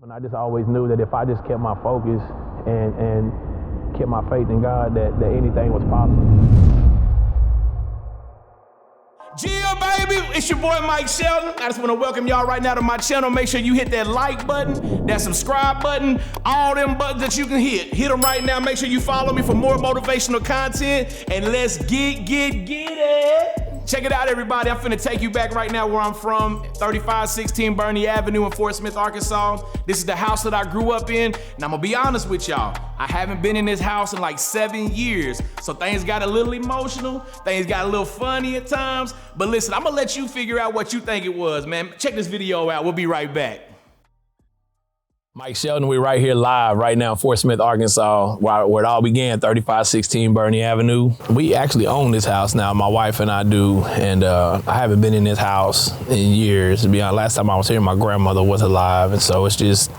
And I just always knew that if I just kept my focus and kept my faith in God, that anything was possible. Yeah, baby, it's your boy Mike Shelton. I just want to welcome y'all right now to my channel. Make sure you hit that like button, that subscribe button, all them buttons that you can hit. Hit them right now. Make sure you follow me for more motivational content, and let's get it. Check it out, everybody. I'm finna take you back right now where I'm from, 3516 Bernie Avenue in Fort Smith, Arkansas. This is the house that I grew up in, and I'm gonna be honest with y'all. I haven't been in this house in like 7 years, so things got a little emotional, things got a little funny at times, but listen, I'm gonna let you figure out what you think it was, man. Check this video out. We'll be right back. Mike Shelton, we're right here live right now in Fort Smith, Arkansas, where it all began, 3516 Bernie Avenue. We actually own this house now, my wife and I do, and I haven't been in this house in years. To be honest, last time I was here, my grandmother was alive, and so it's just,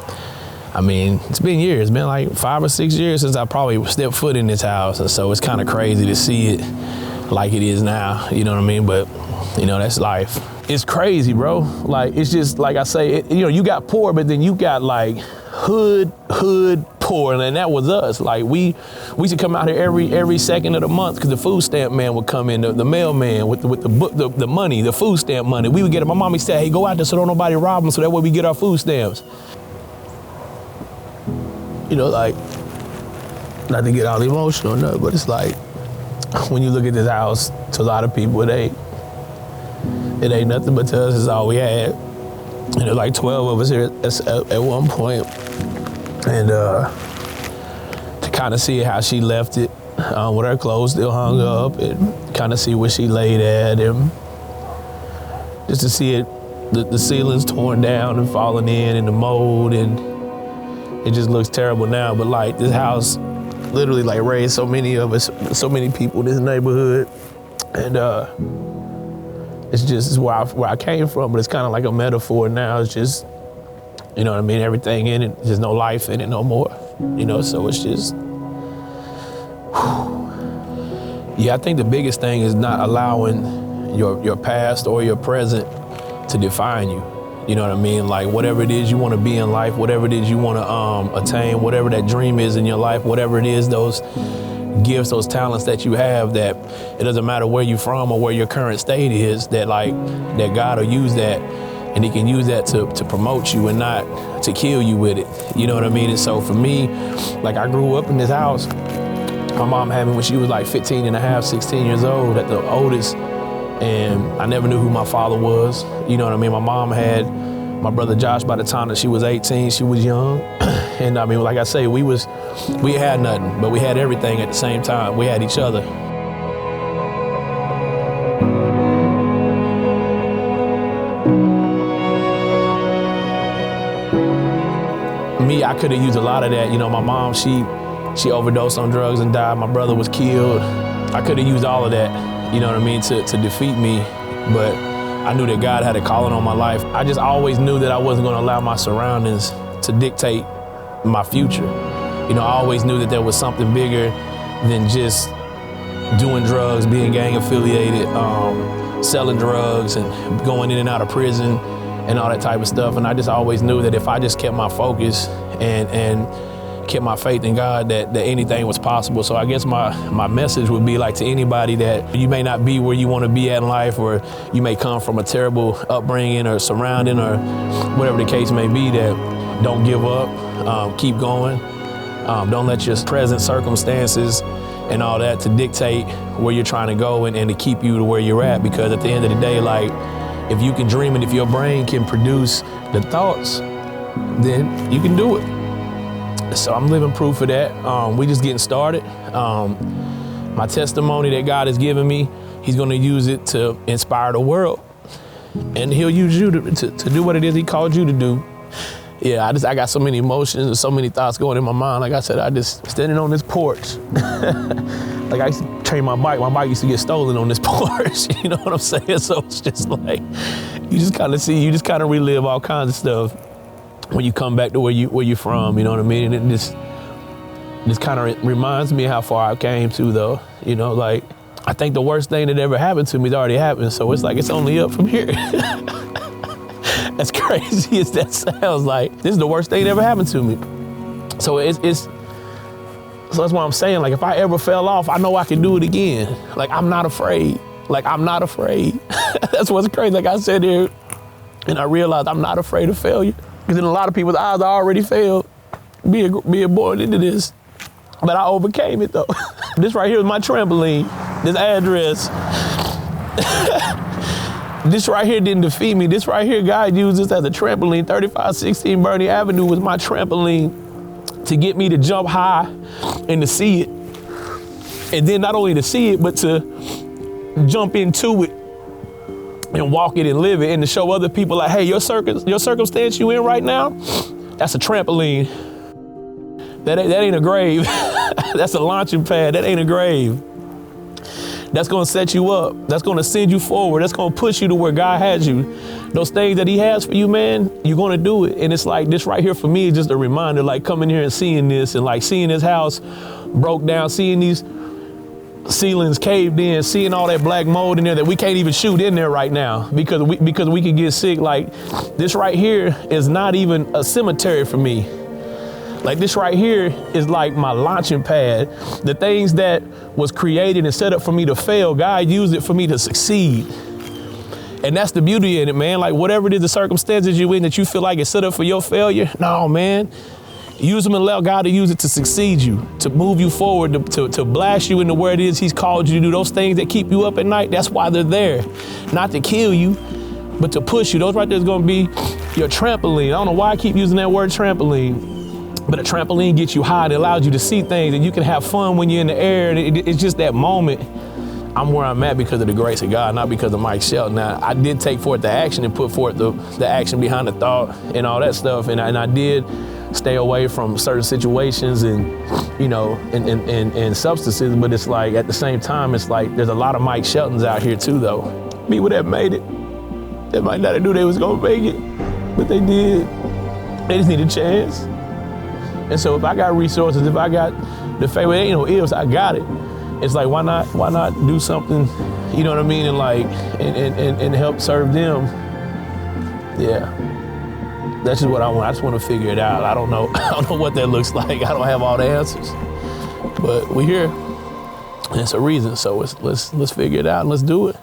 I mean, it's been years. It's been like 5 or 6 years since I probably stepped foot in this house, and so it's kind of crazy to see it like it is now, you know what I mean? But, you know, that's life. It's crazy, bro. Like, it's just, like I say, you know, you got poor, but then you got like hood poor, and that was us. Like, we used to come out here every second of the month because the food stamp man would come in, the mailman with the money, the food stamp money. We would get it. My mom would say, hey, go out there so don't nobody rob them, so that way we get our food stamps. You know, like, not to get all emotional or nothing, but it's like, when you look at this house, to a lot of people, it ain't nothing, but to us, it's all we had. And there's like 12 of us here at one point. And to kind of see how she left it, with her clothes still hung up, and kind of see where she laid at, and just to see it, the ceilings torn down and falling in, and the mold, and it just looks terrible now. But like, this house literally like raised so many of us, so many people in this neighborhood, and it's where I came from, but it's kind of like a metaphor now. It's just, you know what I mean, everything in it, there's no life in it no more, you know, so it's just, whew. Yeah, I think the biggest thing is not allowing your past or your present to define you. You know what I mean? Like, whatever it is you want to be in life, whatever it is you want to attain, whatever that dream is in your life, whatever it is, those gifts, those talents that you have, that it doesn't matter where you're from or where your current state is, that God will use that, and he can use that to promote you and not to kill you with it. You know what I mean? And so for me, like, I grew up in this house. My mom had me when she was like 15 and a half, 16 years old, at the oldest. And I never knew who my father was. You know what I mean? My mom had my brother Josh by the time that she was 18, she was young. And I mean, like I say, we had nothing, but we had everything at the same time. We had each other. Me, I could have used a lot of that. You know, my mom, she overdosed on drugs and died. My brother was killed. I could have used all of that, you know what I mean, to defeat me, but I knew that God had a calling on my life. I just always knew that I wasn't gonna allow my surroundings to dictate my future. You know, I always knew that there was something bigger than just doing drugs, being gang affiliated, selling drugs and going in and out of prison and all that type of stuff. And I just always knew that if I just kept my focus and kept my faith in God, that anything was possible. So I guess my message would be like to anybody that you may not be where you want to be at in life, or you may come from a terrible upbringing or surrounding or whatever the case may be, that don't give up, keep going. Don't let your present circumstances and all that to dictate where you're trying to go and to keep you to where you're at, because at the end of the day, like, if you can dream and if your brain can produce the thoughts, then you can do it. So I'm living proof of that. We just getting started. My testimony that God has given me, he's gonna use it to inspire the world. And he'll use you to do what it is he called you to do. Yeah, I got so many emotions and so many thoughts going in my mind. Like I said, I just standing on this porch. Like, I used to train my bike. My bike used to get stolen on this porch. You know what I'm saying? So it's just like, you just kind of relive all kinds of stuff when you come back to where you're from, you know what I mean? And it just kind of reminds me how far I came to, though. You know, like, I think the worst thing that ever happened to me has already happened, so it's like, it's only up from here. As crazy as that sounds, like, this is the worst thing that ever happened to me. So so that's why I'm saying, like, if I ever fell off, I know I can do it again. Like, I'm not afraid. Like, I'm not afraid. That's what's crazy. Like I said here, and I realized I'm not afraid of failure. Because in a lot of people's eyes, I already failed being born into this. But I overcame it, though. This right here is my trampoline. This address. This right here didn't defeat me. This right here, God used this as a trampoline. 3516 Bernie Avenue was my trampoline to get me to jump high and to see it. And then not only to see it, but to jump into it and walk it and live it, and to show other people, like, hey, your circumstance you in right now, that's a trampoline. That ain't a grave. That's a launching pad. That ain't a grave. That's gonna set you up. That's gonna send you forward. That's gonna push you to where God has you. Those things that he has for you, man, you're gonna do it. And it's like, this right here for me is just a reminder, like coming here and seeing this, and like seeing this house broke down, seeing these ceilings caved in, seeing all that black mold in there that we can't even shoot in there right now because we could get sick. Like, this right here is not even a cemetery for me. Like, this right here is like my launching pad. The things that was created and set up for me to fail, God used it for me to succeed. And that's the beauty in it, man. Like, whatever it is, the circumstances you're in that you feel like it's set up for your failure, no, man. Use them and allow God to use it to succeed you, to move you forward, to blast you into where it is he's called you to do. Those things that keep you up at night, that's why they're there. Not to kill you, but to push you. Those right there is gonna be your trampoline. I don't know why I keep using that word trampoline. But a trampoline gets you high. It allows you to see things, and you can have fun when you're in the air. And it's just that moment. I'm where I'm at because of the grace of God, not because of Mike Shelton. Now, I did take forth the action and put forth the action behind the thought and all that stuff. And I did stay away from certain situations and, you know, and substances. But it's like, at the same time, it's like there's a lot of Mike Sheltons out here too, though. People that made it, that might not have knew they was gonna make it, but they did. They just need a chance. And so if I got resources, if I got the favor, it ain't no ifs, I got it. It's like, why not do something, you know what I mean, and like, and help serve them. Yeah, that's just what I want. I just want to figure it out. I don't know what that looks like. I don't have all the answers, but we're here, and it's a reason. So let's figure it out and let's do it.